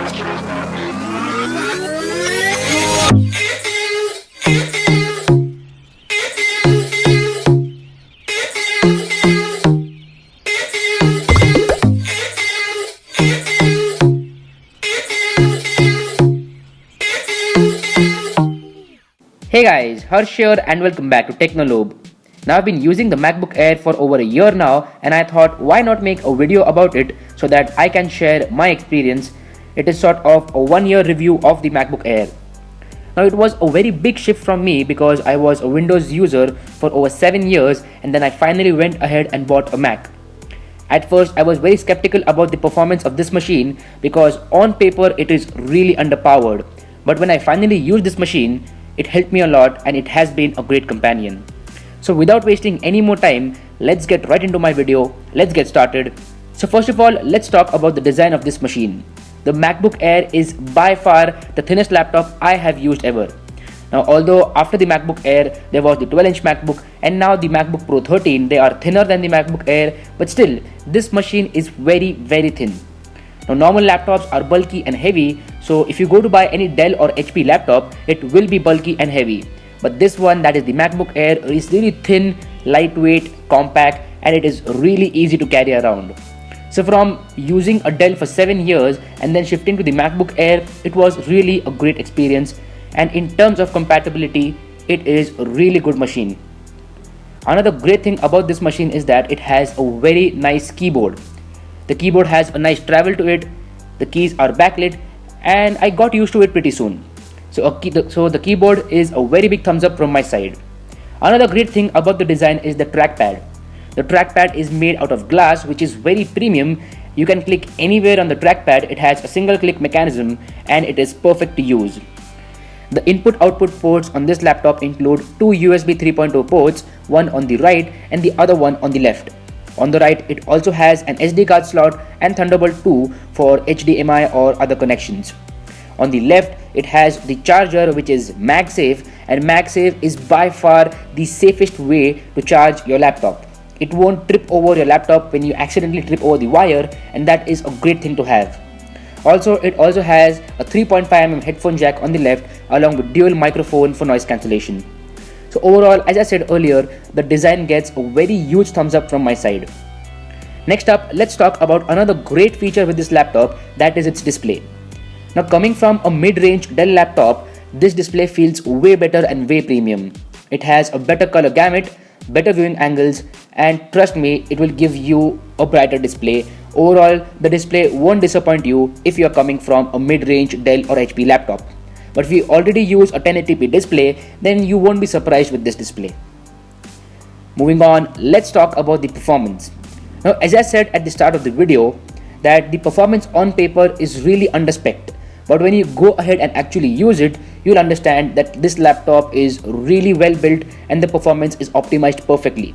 Hey guys, Harsh here and welcome back to Technolobe. Now I've been using the MacBook Air for over a year now and I thought why not make a video about it so that I can share my experience. It is sort of a 1-year review of the MacBook Air. Now it was a very big shift from me because I was a Windows user for over 7 years and then I finally went ahead and bought a Mac. At first I was very skeptical about the performance of this machine because on paper it is really underpowered. But when I finally used this machine, it helped me a lot and it has been a great companion. So without wasting any more time, let's get right into my video. Let's get started. So first of all, let's talk about the design of this machine. The MacBook Air is by far the thinnest laptop I have used ever. Now although after the MacBook Air there was the 12-inch MacBook and now the MacBook Pro 13, they are thinner than the MacBook Air, but still this machine is very thin. Now normal laptops are bulky and heavy, so if you go to buy any Dell or HP laptop, it will be bulky and heavy. But this one, that is the MacBook Air, is really thin, lightweight, compact, and it is really easy to carry around. So from using a Dell for 7 years and then shifting to the MacBook Air, it was really a great experience, and in terms of compatibility, it is a really good machine. Another great thing about this machine is that it has a very nice keyboard. The keyboard has a nice travel to it, the keys are backlit, and I got used to it pretty soon. So the keyboard is a very big thumbs up from my side. Another great thing about the design is the trackpad. The trackpad is made out of glass, which is very premium. You can click anywhere on the trackpad, it has a single click mechanism and it is perfect to use. The input-output ports on this laptop include two USB 3.0 ports, one on the right and the other one on the left. On the right, it also has an SD card slot and Thunderbolt 2 for HDMI or other connections. On the left, it has the charger, which is MagSafe, and MagSafe is by far the safest way to charge your laptop. It won't trip over your laptop when you accidentally trip over the wire, and that is a great thing to have. Also, it also has a 3.5mm headphone jack on the left along with dual microphone for noise cancellation. So overall, as I said earlier, the design gets a very huge thumbs up from my side. Next up, let's talk about another great feature with this laptop, that is its display. Now coming from a mid-range Dell laptop, this display feels way better and way premium. It has a better color gamut, better viewing angles, and trust me, it will give you a brighter display. Overall, the display won't disappoint you if you are coming from a mid-range Dell or HP laptop. But if you already use a 1080p display, then you won't be surprised with this display. Moving on, let's talk about the performance. Now, as I said at the start of the video, that the performance on paper is really underspec. But when you go ahead and actually use it, you'll understand that this laptop is really well built and the performance is optimized perfectly.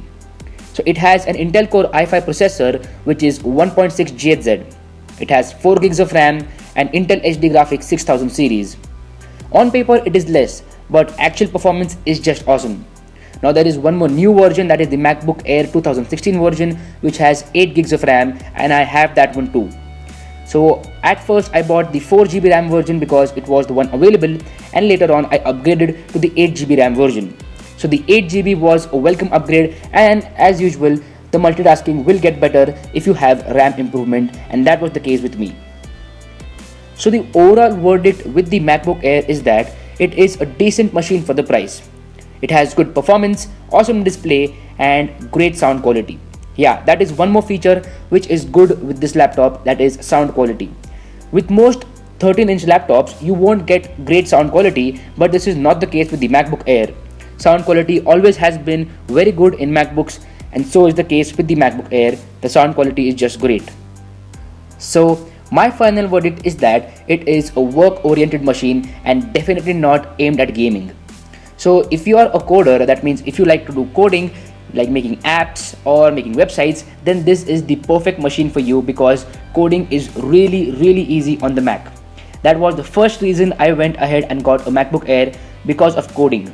So it has an Intel Core i5 processor, which is 1.6 GHz. It has 4 gigs of RAM and Intel HD Graphics 6000 series. On paper it is less, but actual performance is just awesome. Now there is one more new version, that is the MacBook Air 2016 version, which has 8 gigs of RAM, and I have that one too. So at first I bought the 4GB RAM version because it was the one available, and later on I upgraded to the 8GB RAM version. So the 8GB was a welcome upgrade, and as usual the multitasking will get better if you have RAM improvement, and that was the case with me. So the overall verdict with the MacBook Air is that it is a decent machine for the price. It has good performance, awesome display, and great sound quality. Yeah, that is one more feature which is good with this laptop, that is sound quality. With most 13-inch laptops, you won't get great sound quality, but this is not the case with the MacBook Air. Sound quality always has been very good in MacBooks, and so is the case with the MacBook Air. The sound quality is just great. So my final verdict is that it is a work-oriented machine and definitely not aimed at gaming. So if you are a coder, that means if you like to do coding, like making apps or making websites, then this is the perfect machine for you because coding is really easy on the Mac. That was the first reason I went ahead and got a MacBook Air, because of coding.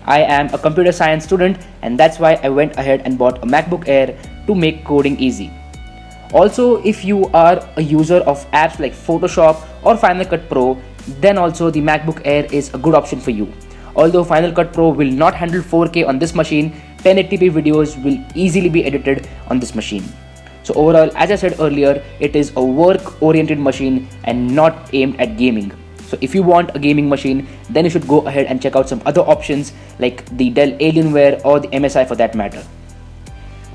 I am a computer science student, and that's why I went ahead and bought a MacBook Air to make coding easy. Also, if you are a user of apps like Photoshop or Final Cut Pro, then also the MacBook Air is a good option for you. Although Final Cut Pro will not handle 4K on this machine, 1080p videos will easily be edited on this machine. So overall, as I said earlier, it is a work-oriented machine and not aimed at gaming. So if you want a gaming machine, then you should go ahead and check out some other options like the Dell Alienware or the MSI for that matter.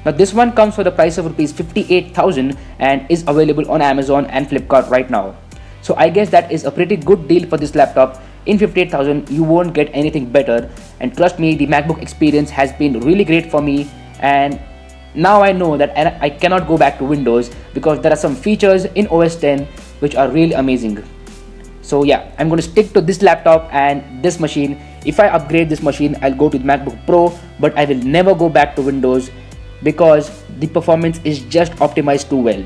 Now this one comes for the price of rupees 58,000 and is available on Amazon and Flipkart right now. So I guess that is a pretty good deal for this laptop. In 58,000 you won't get anything better, and trust me, the MacBook experience has been really great for me, and now I know that I cannot go back to Windows because there are some features in OS X which are really amazing. So yeah, I'm going to stick to this laptop and this machine. If I upgrade this machine, I'll go to the MacBook Pro, but I will never go back to Windows because the performance is just optimized too well.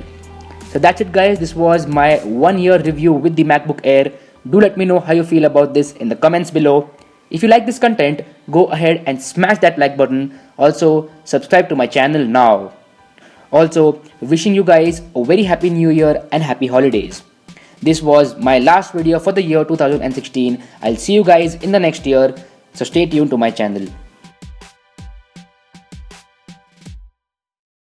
So that's it guys, this was my 1 year review with the MacBook Air. Do let me know how you feel about this in the comments below. If you like this content, go ahead and smash that like button. Also, subscribe to my channel now. Also, wishing you guys a very happy new year and happy holidays. This was my last video for the year 2016. I'll see you guys in the next year. So stay tuned to my channel.